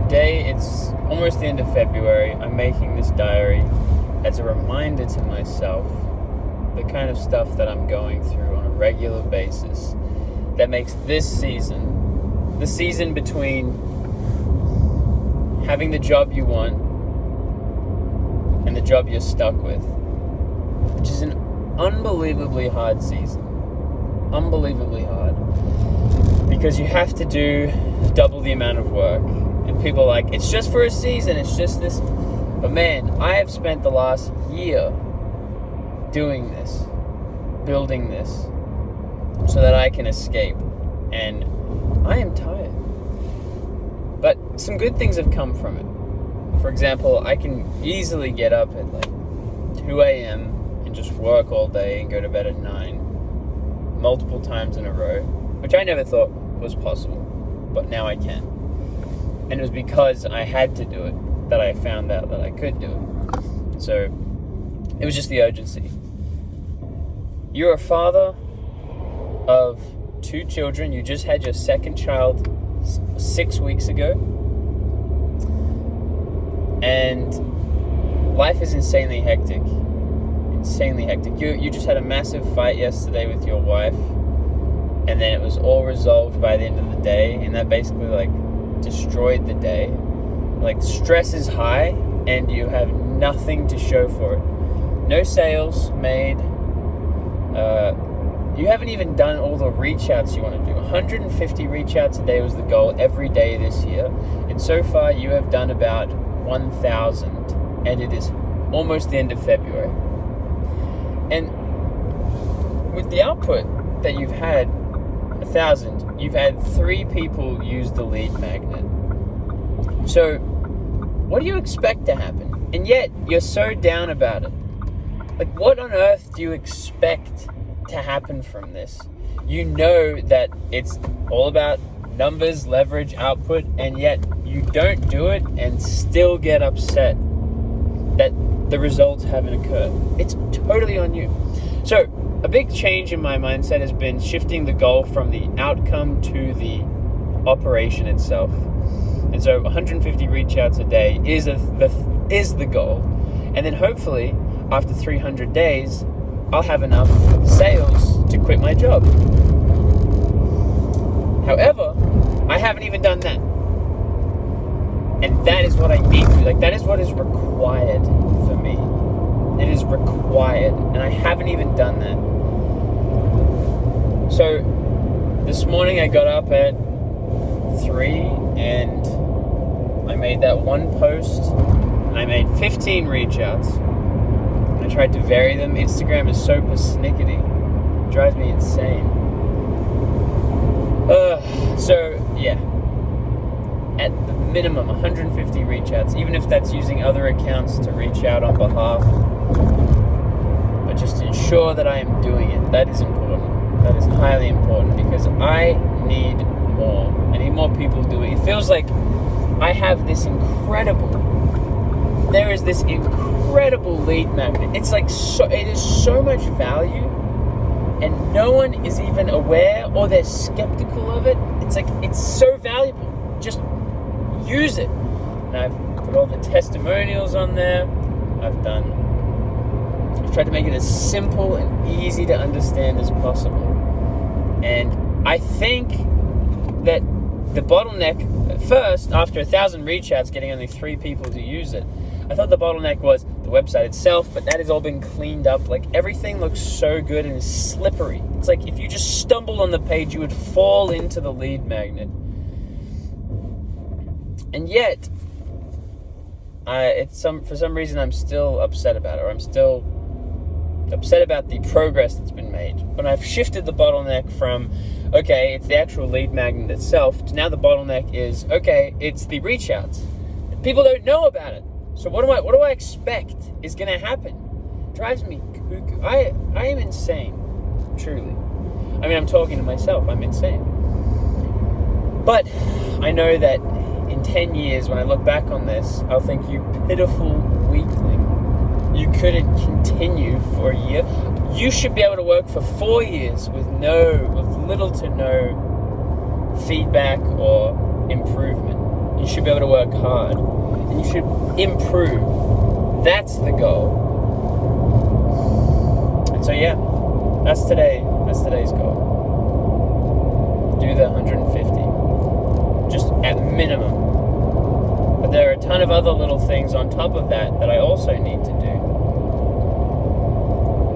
today it's almost the end of February. I'm making this diary as a reminder to myself the kind of stuff that I'm going through on a regular basis that makes this season, the season between having the job you want and the job you're stuck with, which is an unbelievably hard season. Unbelievably hard. Because you have to do double the amount of work. And people are like, it's just for a season, it's just this. But man, I have spent the last year doing this, building this, so that I can escape. And I am tired. But some good things have come from it. For example, I can easily get up at like 2 a.m. and just work all day and go to bed at 9, multiple times in a row, which I never thought was possible, but now I can. And it was because I had to do it that I found out that I could do it. So it was just the urgency. You're a father of 2 children. You just had your second child 6 weeks ago. And life is insanely hectic. Insanely hectic. You just had a massive fight yesterday with your wife. And then it was all resolved by the end of the day. And that basically destroyed the day. Stress is high and you have nothing to show for it. No sales made. You haven't even done all the reach outs you want to do. 150 reach outs a day was the goal every day this year. And so far you have done about 1,000. And it is almost the end of February. And with the output that you've had, 1,000, you've had 3 people use the lead magnet. So what do you expect to happen? And yet you're so down about it. What on earth do you expect to happen from this? You know that it's all about numbers, leverage, output, and yet you don't do it and still get upset that the results haven't occurred. It's totally on you. So a big change in my mindset has been shifting the goal from the outcome to the operation itself. And so 150 reach outs a day is the goal. And then hopefully after 300 days, I'll have enough sales to quit my job. However, I haven't even done that. And that is what I need to. That is what is required for me. It is required. And I haven't even done that. So, this morning I got up at 3 and I made that one post. And I made 15 reach outs. I tried to vary them. Instagram is so persnickety. It drives me insane. At the minimum, 150 reach outs, even if that's using other accounts to reach out on behalf. But just to ensure that I am doing it. That is important. That is highly important because I need more. I need more people doing it. It feels like I have this there is this incredible lead magnet. It is so much value and no one is even aware or they're skeptical of it. It's so valuable. Just use it. And I've put all the testimonials on there. I've tried to make it as simple and easy to understand as possible. And I think that the bottleneck, at first, after 1,000 reach outs, getting only 3 people to use it, I thought the bottleneck was the website itself, but that has all been cleaned up. Everything looks so good and is slippery. It's like if you just stumbled on the page, you would fall into the lead magnet. And yet, for some reason, I'm still upset about it, or I'm still upset about the progress that's been made. But I've shifted the bottleneck from, okay, it's the actual lead magnet itself, to now the bottleneck is, okay, it's the reach outs. People don't know about it. So what do I expect is going to happen? It drives me cuckoo. I am insane, truly. I mean, I'm talking to myself. I'm insane. But I know that in 10 years, when I look back on this, I'll think, you pitiful weakling. You couldn't continue for a year. You should be able to work for 4 years with little to no feedback or improvement. You should be able to work hard. And you should improve. That's the goal. And so yeah, that's today's goal. Do the 150. Just at minimum. But there are a ton of other little things on top of that I also need to do.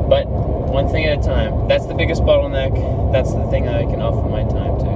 But one thing at a time. That's the biggest bottleneck. That's the thing that I can offer my time to.